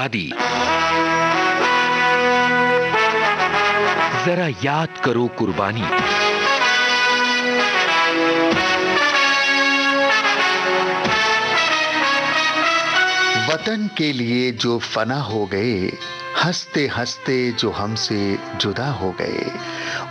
आजादी। जरा याद करो कुर्बानी। वतन के लिए जो फना हो गए, हंसते हंसते जो हमसे जुदा हो गए,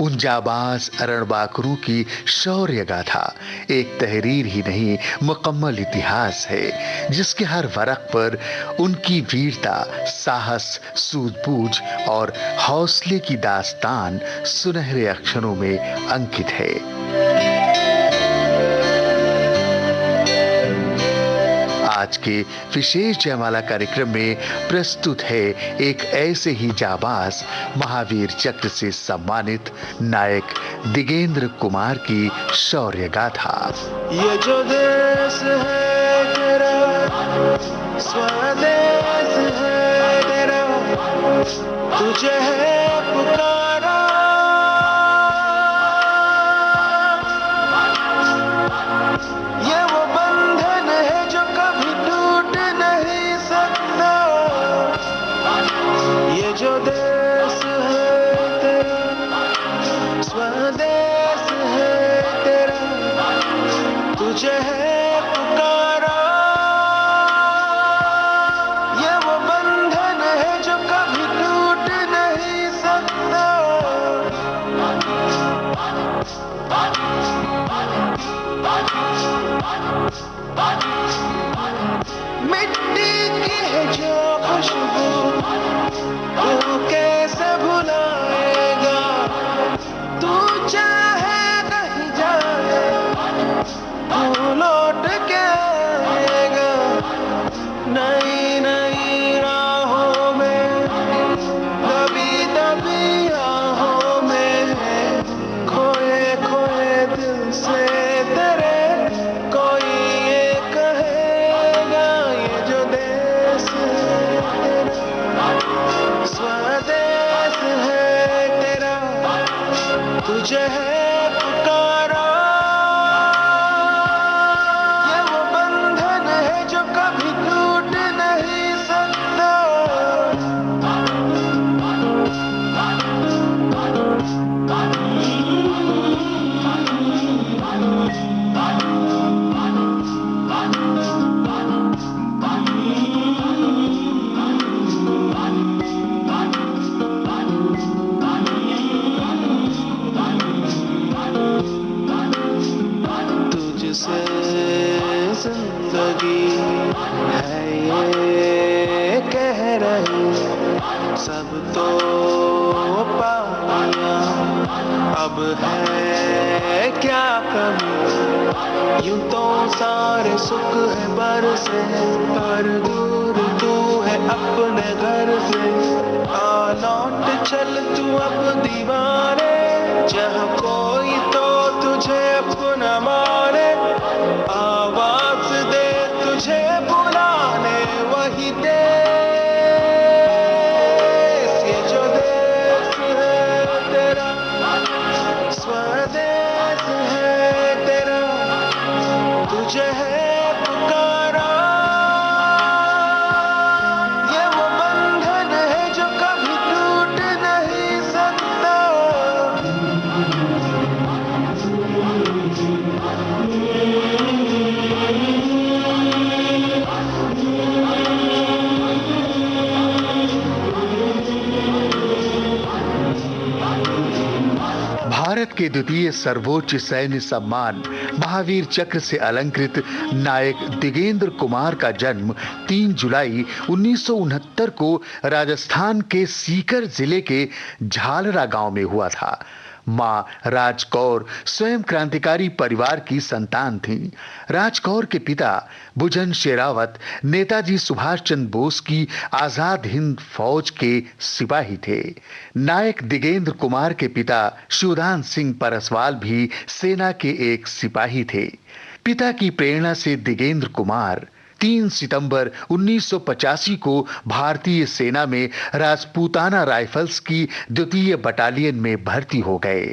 उन जाबाज अरणबाकरों की शौर्य गाथा एक तहरीर ही नहीं, मुकम्मल इतिहास है, जिसके हर वरक पर उनकी वीरता, साहस, सूझबूझ और हौसले की दास्तान सुनहरे अक्षरों में अंकित है। आज के विशेष जयमाला कार्यक्रम में प्रस्तुत है एक ऐसे ही जाबाज, महावीर चक्र से सम्मानित नायक दिगेंद्र कुमार की शौर्य गाथा। ये जो देश है तेरा, स्वदेश है तेरा, तुझे है पुकारा। ये वो बंधन है जो कभी टूट नहीं सकता। ये जो देश है तेरा, स्वदेश है तेरा, तुझे है पुकारा। ये वो बंधन है जो कभी टूट नहीं सकता। मिट्टी की है जो खुशबू, तू कैसे भुलाएगा। तू चाहे कहीं जाए, तू लौट के आएगा। नई नई राहों में, दबी दबी राहों में, खोए खोए दिल से तेरे कोई ये कहेगा। ये जो देश है तेरा, स्वदेश है तेरा, तुझे है पुकारा। ये वो बंधन है जो कभी टूट नहीं सकता। तुझसे जिंदगी है ये कह रही, सब तो पानिया अब है क्या कमी। यूं तो सारे सुख है बरसे, पर दूर तू है अपने घर से। आ लौट चल तू अब दीवाने, जहाँ कोई तो तुझे अपना माने। आवाज दे तुझे बुलाने वही देश। ये जो देश है तेरा, स्वदेश है तेरा, तुझे है पुकारा। ये वो बंधन है जो कभी टूट नहीं सकता। भारत के द्वितीय सर्वोच्च सैन्य सम्मान महावीर चक्र से अलंकृत नायक दिगेंद्र कुमार का जन्म 3 जुलाई 1969 को राजस्थान के सीकर जिले के झालरा गांव में हुआ था। मां राजकौर स्वयं क्रांतिकारी परिवार की संतान थीं। राजकौर के पिता भुजन शेरावत नेताजी सुभाष चंद्र बोस की आजाद हिंद फौज के सिपाही थे। नायक दिगेंद्र कुमार के पिता शिवदान सिंह परसवाल भी सेना के एक सिपाही थे। पिता की प्रेरणा से दिगेंद्र कुमार 3 सितंबर 1985 को भारतीय सेना में राजपूताना राइफल्स की 2वीं बटालियन में भर्ती हो गए।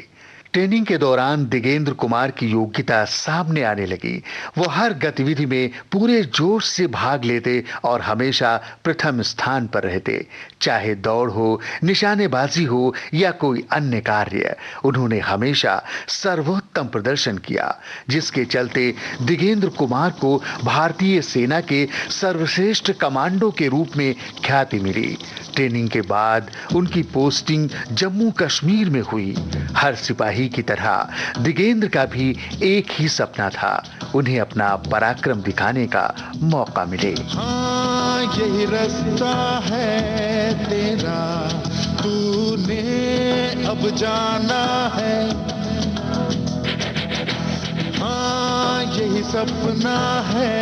ट्रेनिंग के दौरान दिगेंद्र कुमार की योग्यता सामने आने लगी। वो हर गतिविधि में पूरे जोश से भाग लेते और हमेशा प्रथम स्थान पर रहते। चाहे दौड़ हो, निशानेबाजी हो या कोई अन्य कार्य, उन्होंने हमेशा सर्वोत्तम प्रदर्शन किया, जिसके चलते दिगेंद्र कुमार को भारतीय सेना के सर्वश्रेष्ठ कमांडो के रूप में ख्याति मिली। ट्रेनिंग के बाद उनकी पोस्टिंग जम्मू कश्मीर में हुई। हर सिपाही की तरह दिगेंद्र का भी एक ही सपना था, उन्हें अपना पराक्रम दिखाने का मौका मिले। हाँ यही रास्ता है तेरा, तूने अब जाना है। हाँ यही सपना है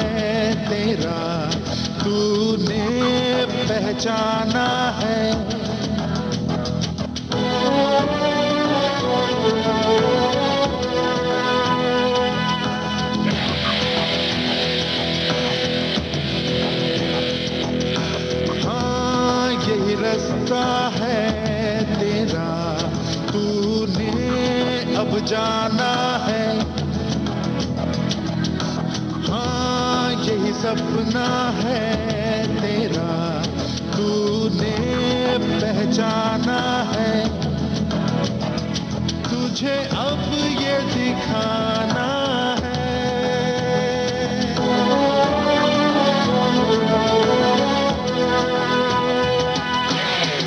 तेरा, तूने पहचाना है। हाँ यही रास्ता है तेरा, तूने अब जाना है। हाँ यही सपना है तेरा, तूने पहचाना है। तुझे अब ये दिखाना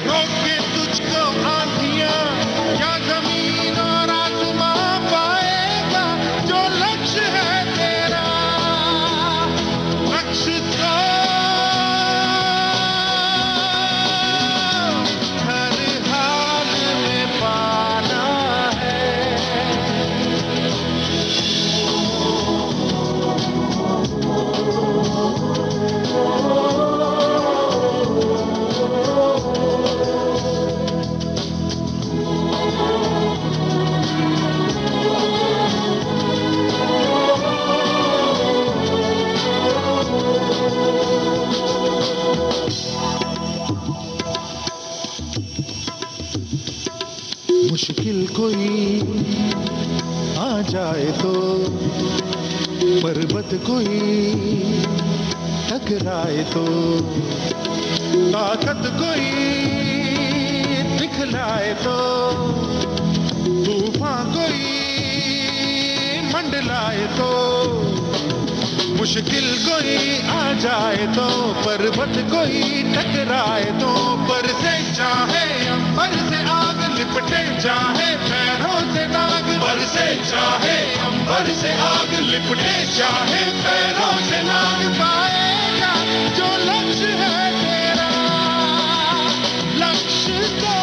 रोके तुझको आंधियां या जमीन और आसमां पाएगा, जो लक्ष्य है तेरा, लक्ष्य को हर हाल में पाना है। मुश्किल कोई आ जाए तो, पर्वत कोई टकराए तो, ताकत कोई दिखलाए तो, तूफान कोई मंडलाए तो, मुश्किल कोई आ जाए तो, पर्वत कोई टकराए तो, पर से चाहे अंबर से आग लिपटे, चाहे पैरों से नाग, पर से चाहे अंबर से आग लिपटे, चाहे पैरों से नाग, पाएगा जो लक्ष्य है तेरा, लक्ष्य को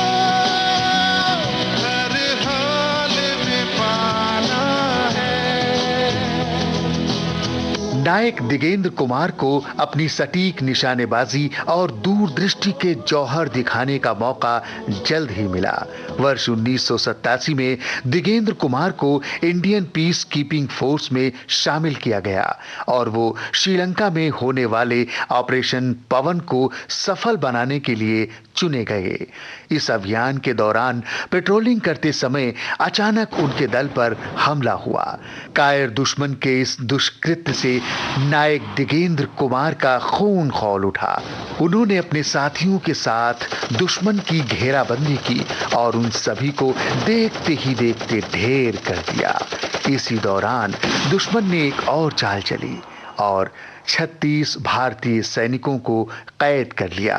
हर हाल में पाना है। नायक दिगेंद्र कुमार को अपनी सटीक निशानेबाजी और दूरदृष्टि के जौहर दिखाने का मौका जल्द ही मिला। वर्ष 1987 में दिगेंद्र कुमार को इंडियन पीस कीपिंग फोर्स में शामिल किया गया और वो श्रीलंका में होने वाले ऑपरेशन पवन को सफल बनाने के लिए चुने गए। इस अभियान के दौरान पेट्रोलिंग करते समय अचानक उनके दल पर हमला हुआ। कायर दुश्मन के इस दुष्कृत्य से नायक दिगेंद्र कुमार का खून खौल उठा। उन्होंने अपने साथियों के साथ दुश्मन की घेराबंदी की और उन सभी को देखते ही देखते ढेर कर दिया। इसी दौरान दुश्मन ने एक और चाल चली और 36 भारतीय सैनिकों को कैद कर लिया।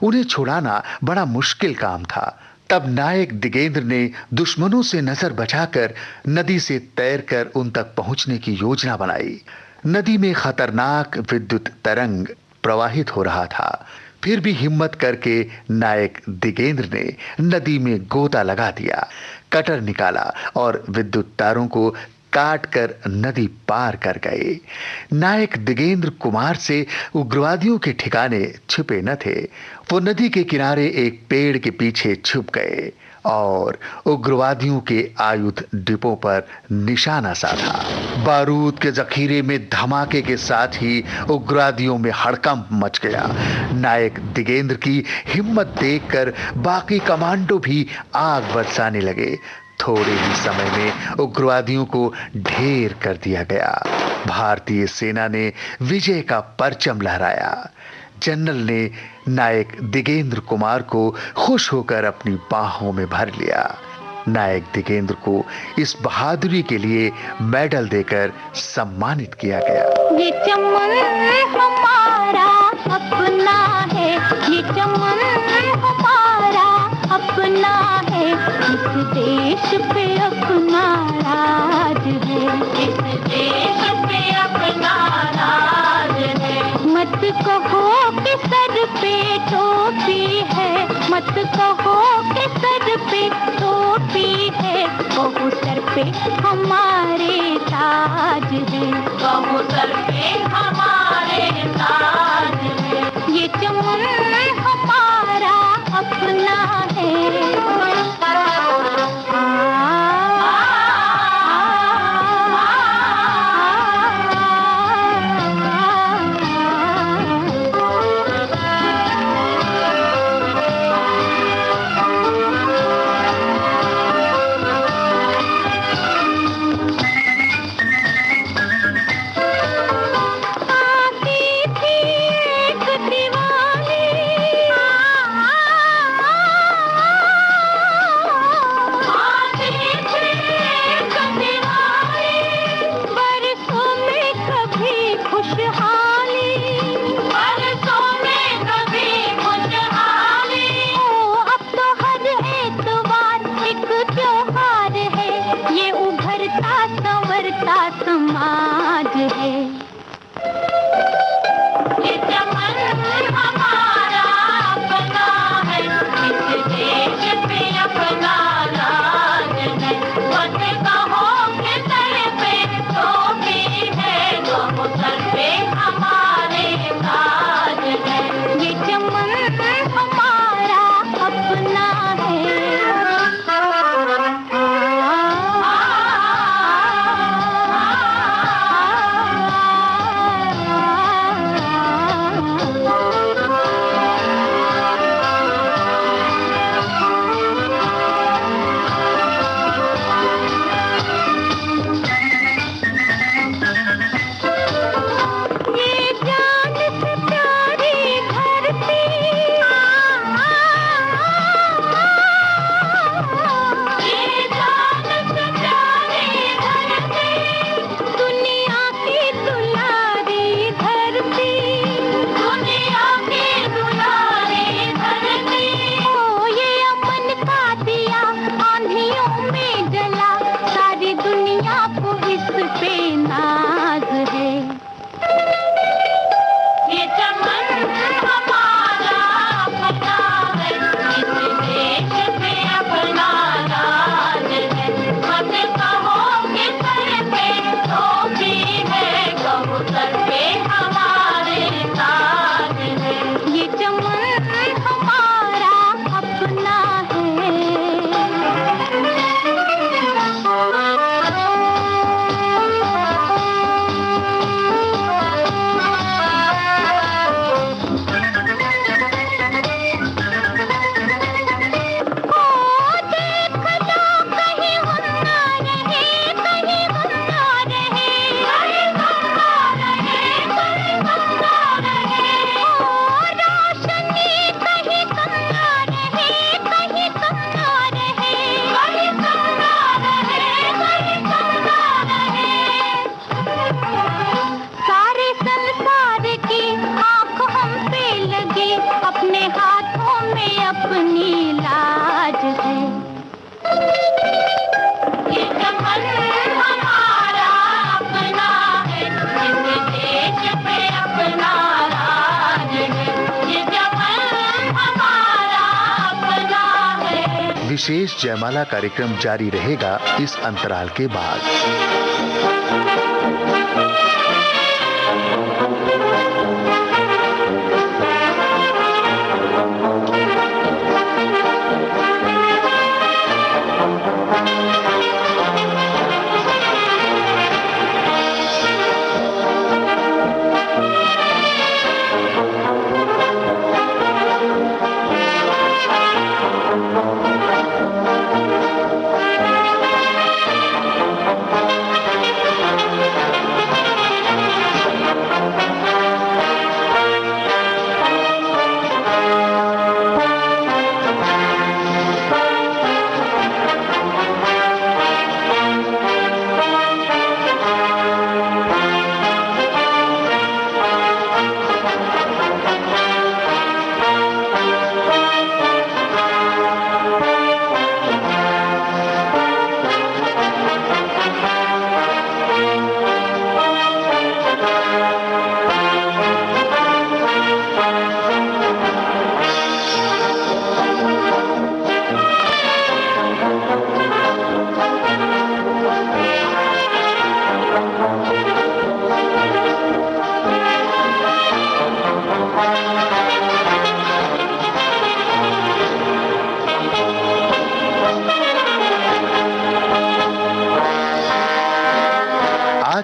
उन्हें छुड़ाना बड़ा मुश्किल काम था। तब नायक दिगेंद्र ने दुश्मनों से नजर बचाकर नदी से तैरकर उन तक पहुंचने की योजना बनाई। नदी में खतरनाक विद्युत तरंग प्रवाहित हो रहा था, फिर भी हिम्मत करके नायक दिगेंद्र ने नदी में गोता लगा दिया, कटर निकाला और विद्युत तारों को काट कर नदी पार कर गए। नायक दिगेंद्र कुमार से उग्रवादियों के ठिकाने छिपे न थे। वो नदी के किनारे एक पेड़ के पीछे छुप गए और उग्रवादियों के आयुध डिपो पर निशाना साधा। बारूद के जखीरे में धमाके के साथ ही उग्रवादियों में हड़कंप मच गया। नायक दिगेंद्र की हिम्मत देखकर बाकी कमांडो भी आग बरसाने लगे। थोड़े ही समय में उग्रवादियों को ढेर कर दिया गया। भारतीय सेना ने विजय का परचम लहराया। जनरल ने नायक दिगेंद्र कुमार को खुश होकर अपनी बाहों में भर लिया। नायक दिगेंद्र को इस बहादुरी के लिए मेडल देकर सम्मानित किया गया। ये चमन हमारा अपना है, ये चमन हमारा अपना है, इस देश पे अपना राज है, इस देश पे अपना राज है। मत कहो कि सर पे टोपी है, मत कहो कि सर पे टोपी है, कहो सर पे हमारे ताज है, कहो सर पे हमारे ताज है। ये चमन हमारा अपना है। समाज है। ये चमन हमारा अपना है, इस देश पे अपना राज है। मत कहो कि सर पे टोपी है, कहो सर पे हमारे ताज है। ये चमन हमारा अपना है। विशेष जयमाला कार्यक्रम जारी रहेगा इस अंतराल के बाद।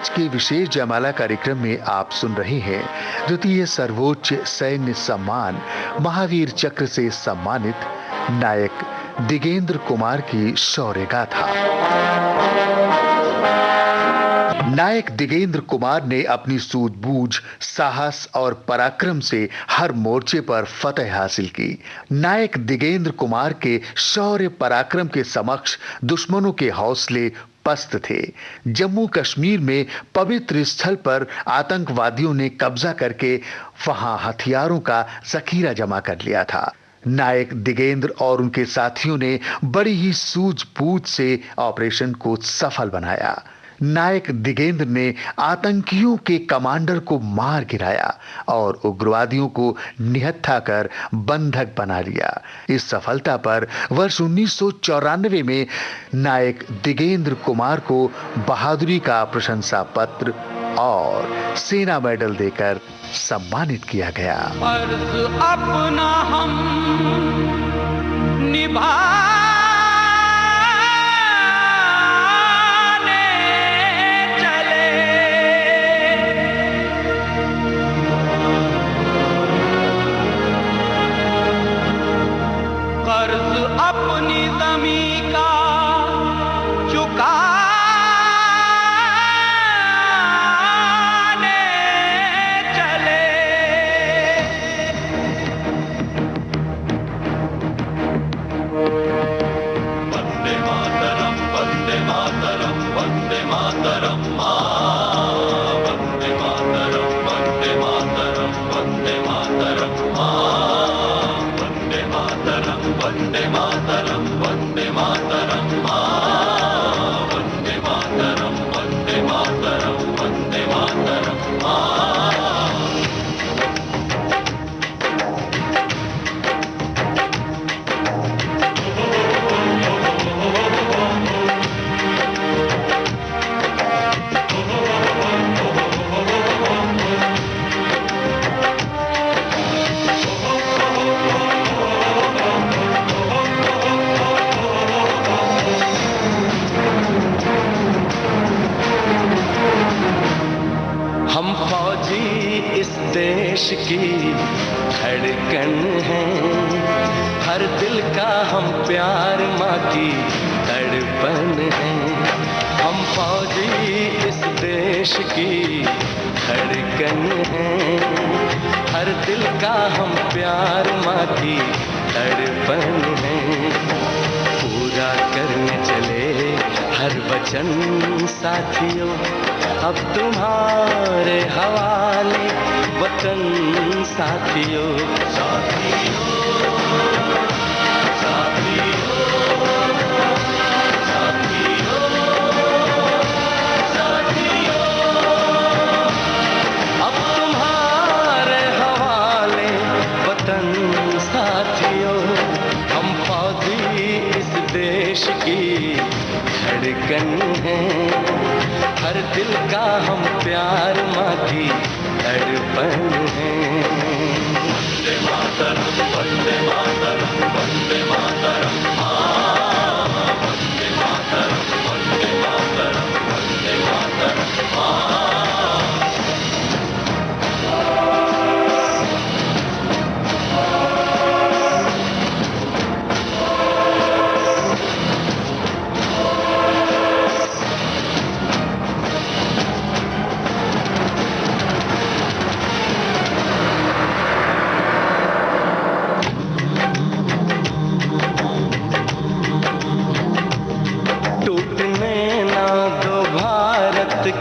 आज के विशेष जयमाला कार्यक्रम में आप सुन रहे हैं द्वितीय सर्वोच्च सैन्य सम्मान महावीर चक्र से सम्मानित नायक दिगेंद्र कुमार की शौर्य गाथा। नायक दिगेंद्र कुमार ने अपनी सूझबूझ, साहस और पराक्रम से हर मोर्चे पर फतह हासिल की। नायक दिगेंद्र कुमार के शौर्य पराक्रम के समक्ष दुश्मनों के हौसले पस्त थे। जम्मू कश्मीर में पवित्र स्थल पर आतंकवादियों ने कब्जा करके वहां हथियारों का जखीरा जमा कर लिया था। नायक दिगेंद्र और उनके साथियों ने बड़ी ही सूझबूझ से ऑपरेशन को सफल बनाया। नायक दिगेंद्र ने आतंकियों के कमांडर को मार गिराया और उग्रवादियों को निहत्था कर बंधक बना लिया। इस सफलता पर वर्ष 1994 में नायक दिगेंद्र कुमार को बहादुरी का प्रशंसा पत्र और सेना मेडल देकर सम्मानित किया गया। फर्ज अपना हम निभा अपनी जमी का चुकाने चले। वंदे मातरम वंदे मातरम वंदे मातरम मां, वंदे मातरम वंदे मातरम वंदे मातरम मां, वंदे मातरम वंदे मातरम वंदे मातरम मां, वंदे मातरम वंदे मातरम वंदे मातरम मां। हम फौजी इस देश की धड़कन हैं, हर दिल का हम प्यार माँ की तड़पन हैं। हम फौजी इस देश की धड़कन हैं, हर दिल का हम प्यार माँ की तड़पन हैं। पूरा करने चले हर वचन साथियों, अब तुम्हारे हवाले वतन साथियों। साथियों साथियों साथियों साथियों, अब तुम्हारे हवाले वतन साथियों। हम फौजी इस देश की धड़कन हैं, हर दिल का हम प्यार माँ की तड़पन है। वंदे मातरम वंदे मातरम वंदे मातरम मां, वंदे मातरम वंदे मातरम वंदे मातरम मां।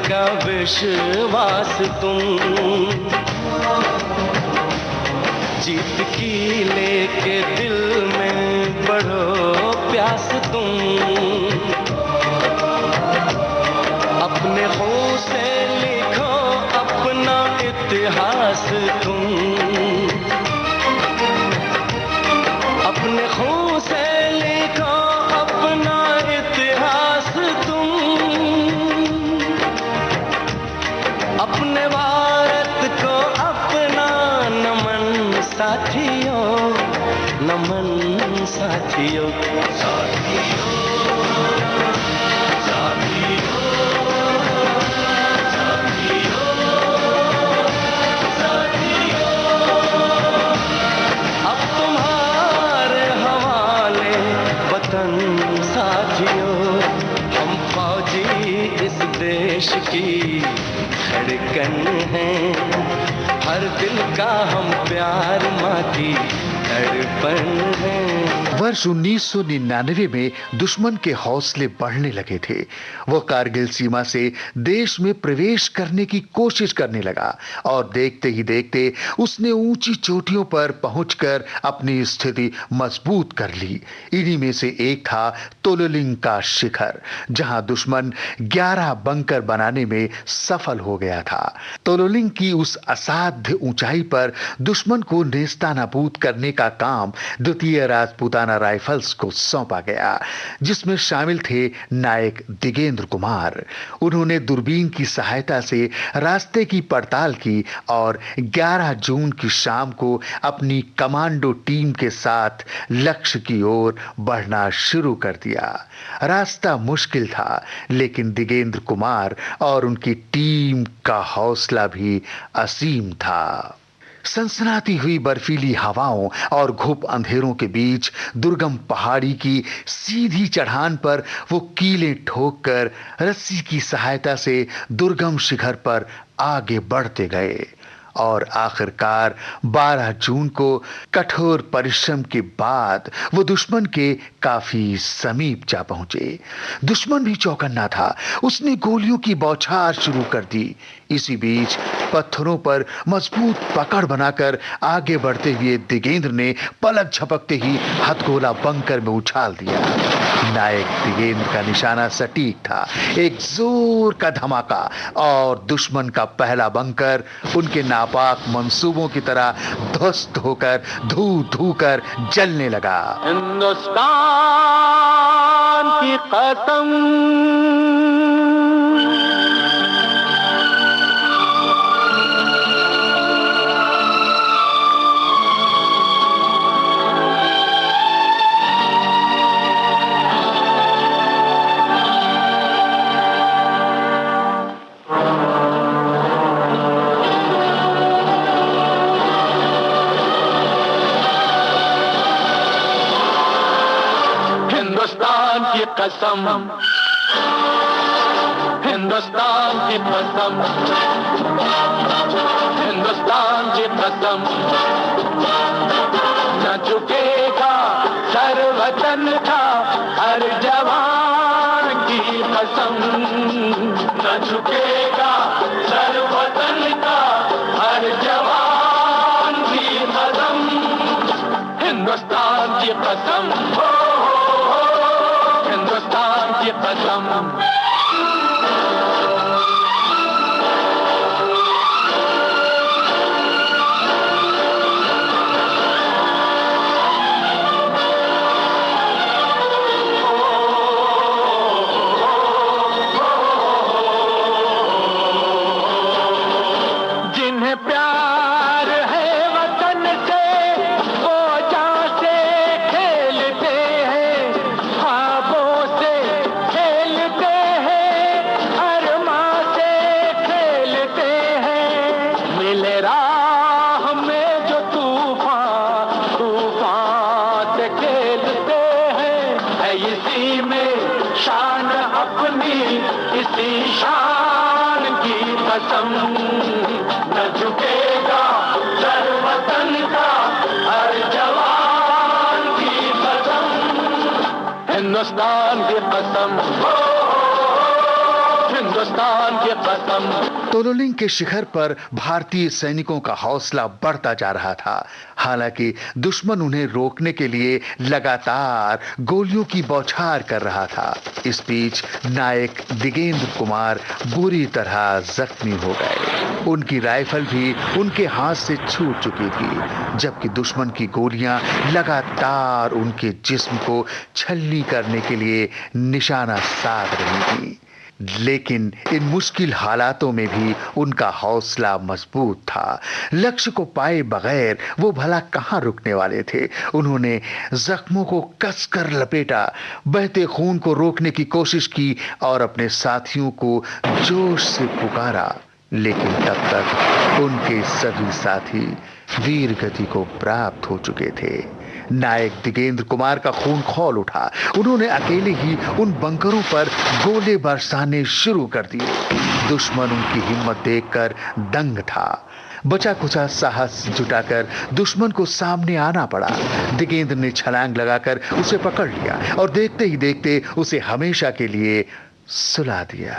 का विश्वास तुम, जीत की लेके दिल में बढ़ो प्यास तुम। अपने हों से लिखो अपना इतिहास तुम, अपने हों से लिखो अपना इतिहास तुम। अपने भारत को अपना नमन साथियों, नमन साथियों। साथियों साथियों साथियों, हम फौजी इस देश की धड़कन हैं, हर दिल का हम प्यार माँ की धड़पन है। वर्ष 1999 में दुश्मन के हौसले बढ़ने लगे थे। वो कारगिल सीमा से देश में प्रवेश करने की कोशिश करने लगा और देखते ही देखते उसने ऊंची चोटियों पर पहुंचकर अपनी स्थिति मजबूत कर ली। इन्हीं में से एक था तोलोलिंग का शिखर, जहां दुश्मन 11 बंकर बनाने में सफल हो गया था। तोलोलिंग की उस असाध्य ऊंचाई पर दुश्मन को नेस्तानाबूद करने का काम द्वितीय राजपूताना राइफल्स को सौंपा गया, जिसमें शामिल थे नायक दिगेंद्र कुमार। उन्होंने दूरबीन की सहायता से रास्ते की पड़ताल की और 11 जून की शाम को अपनी कमांडो टीम के साथ लक्ष्य की ओर बढ़ना शुरू कर दिया। रास्ता मुश्किल था, लेकिन दिगेंद्र कुमार और उनकी टीम का हौसला भी असीम था। सनसनाती हुई बर्फीली हवाओं और घुप अंधेरों के बीच दुर्गम पहाड़ी की सीधी चढ़ान पर वो कीलें ठोककर रस्सी की सहायता से दुर्गम शिखर पर आगे बढ़ते गए और आखिरकार 12 जून को कठोर परिश्रम के बाद वो दुश्मन के काफी समीप जा पहुंचे। दुश्मन भी चौकन्ना था। उसने गोलियों की बौछार शुरू कर दी। इसी बीच पत्थरों पर मजबूत पकड़ बनाकर आगे बढ़ते हुए दिगेंद्र ने पलक झपकते ही हथगोला बंकर में उछाल दिया। नायक दिगेंद्र का निशाना सटीक था। एक जोर का धमाका और दुश्मन का पहला बंकर उनके नापाक मंसूबों की तरह ध्वस्त होकर धू धू कर जलने लगा। हिंदुस्तान की कसम, हिंदुस्तान की कसम, हिंदुस्तान की कसम, हिंदुस्तान की कसम, न झुकेगा सर वतन का हर जवान की कसम, न झुकेगा सर वतन का हर जवान की कसम, हिंदुस्तान की कसम, हिंदुस्तान की कसम। जिन्हें प्यार है वतन से वो जान से खेलते हैं, ख्वाबों से खेलते हैं, अरमां से खेलते हैं। मिले राह में जो तूफान, तूफान से खेलते हैं। है इसी में शान अपनी, इसी शान की कसम, न झुकेगा सर वतन का हर जवान की कसम, हिंदुस्तान की कसम, हिंदुस्तान की कसम। तोलोलिंग के शिखर पर भारतीय सैनिकों का हौसला बढ़ता जा रहा था। हालांकि दुश्मन उन्हें रोकने के लिए लगातार गोलियों की बौछार कर रहा था। इस बीच नायक दिगेंद्र कुमार बुरी तरह जख्मी हो गए। उनकी राइफल भी उनके हाथ से छूट चुकी थी, जबकि दुश्मन की गोलियां लगातार उनके जिस्म को छलनी करने के लिए निशाना साध रही थी। लेकिन इन मुश्किल हालातों में भी उनका हौसला मजबूत था। लक्ष्य को पाए बगैर वो भला कहां रुकने वाले थे। उन्होंने जख्मों को कसकर लपेटा, बहते खून को रोकने की कोशिश की और अपने साथियों को जोश से पुकारा। लेकिन तब तक उनके सभी साथी वीर गति को प्राप्त हो चुके थे। नायक दिगेंद्र कुमार का खून खौल उठा। उन्होंने अकेले ही उन बंकरों पर गोले बरसाने शुरू कर दिए। दुश्मन उनकी हिम्मत देखकर दंग था। बचा कुचा साहस जुटाकर दुश्मन को सामने आना पड़ा। दिगेंद्र ने छलांग लगाकर उसे पकड़ लिया और देखते ही देखते उसे हमेशा के लिए सुला दिया।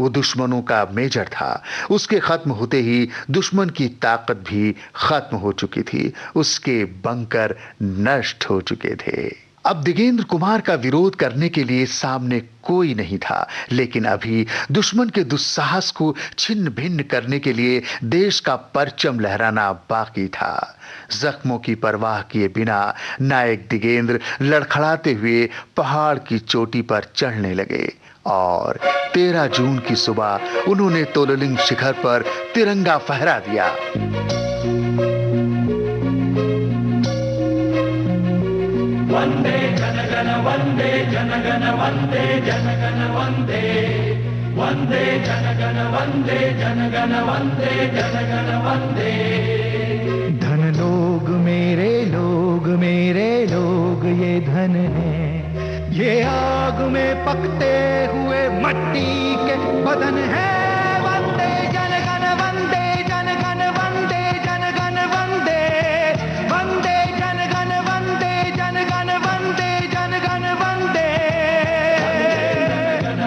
वो दुश्मनों का मेजर था। उसके खत्म होते ही दुश्मन की ताकत भी खत्म हो चुकी थी। उसके बंकर नष्ट हो चुके थे। अब दिगेंद्र कुमार का विरोध करने के लिए सामने कोई नहीं था, लेकिन अभी दुश्मन के दुस्साहस को छिन्न भिन्न करने के लिए देश का परचम लहराना बाकी था। जख्मों की परवाह किए बिना नायक दिगेंद्र लड़खड़ाते हुए पहाड़ की चोटी पर चढ़ने लगे और 13 जून की सुबह उन्होंने तोलोलिंग शिखर पर तिरंगा फहरा दिया। वंदे जनगण वंदे जनगण वंदे जनगण वंदे वंदे जनगण वंदे जनगण वंदे जनगण वंदे। धन लोग मेरे लोग ये धन है, ये आग में पकते हुए मट्टी के बदन है। वंदे जनगण वंदे जनगण वंदे जनगण वंदे वंदे जनगण वंदे जनगण वंदे जनगण वंदे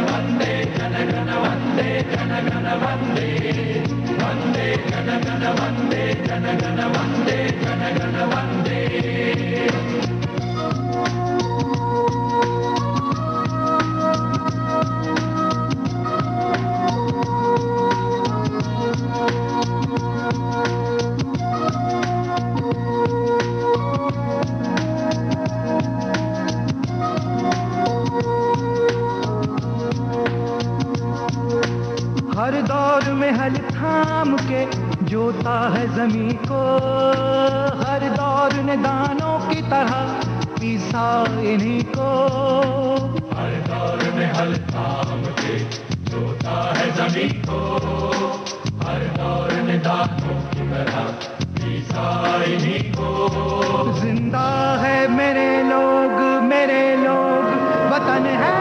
वंदे जनगण वंदे जनगण वंदे वंदे जनगण वंदे जनगण वंदे जनगण वंदे। हर दौर में हल थाम के जोता है जमी को, हर दौर ने दानों की तरह पीसा इन्हीं को। हर दौर में हल थाम के जोता है जमी को, हर दौर ने दानों की तरह पीसा इन्हीं को। जिंदा है मेरे लोग वतन है।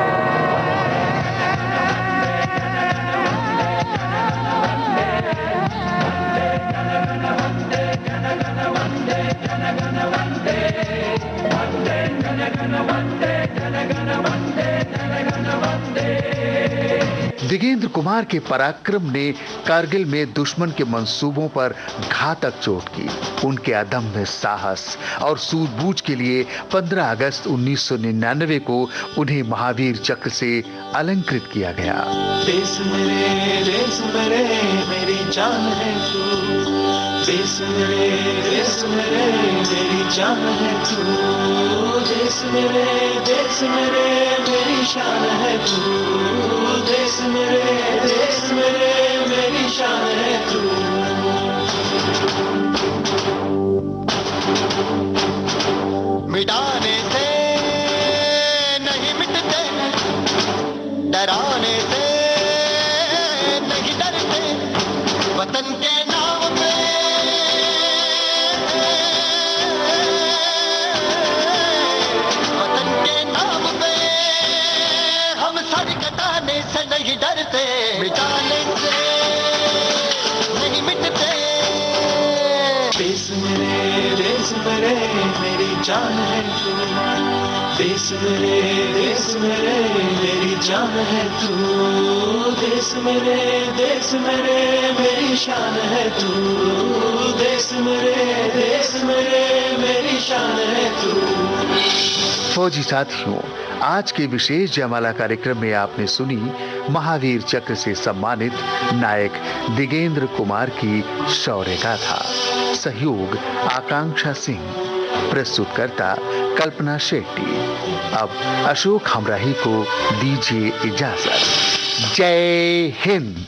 दिगेंद्र कुमार के पराक्रम ने कारगिल में दुश्मन के मंसूबों पर घातक चोट की। उनके अदम्य साहस और सूझबूझ के लिए 15 अगस्त 1999 को उन्हें महावीर चक्र से अलंकृत किया गया। देश मेरे मेरी जान है तू, देश मेरे मेरी जान है तू, देश मेरे मेरी शान है तू, देश मेरे मेरी शान है तू। मिटाने से नहीं मिटते, डराने से नहीं डरते, वतन के नाम पे वतन के नाम पे हम सर कटाने से नहीं डरते, मिटाने से नहीं मिटते। देश मेरे मेरी जान है तू, देश मेरे मेरी जान है तू, देश मेरे मेरी शान है तू, देश मेरे मेरी शान है तू। फौजी साथियों, आज के विशेष जयमाला कार्यक्रम में आपने सुनी महावीर चक्र से सम्मानित नायक दिगेंद्र कुमार की शौर्य गाथा। सहयोग आकांक्षा सिंह, प्रस्तुतकर्ता कल्पना शेट्टी। अब अशोक हमराही को दीजिए इजाजत। जय हिंद।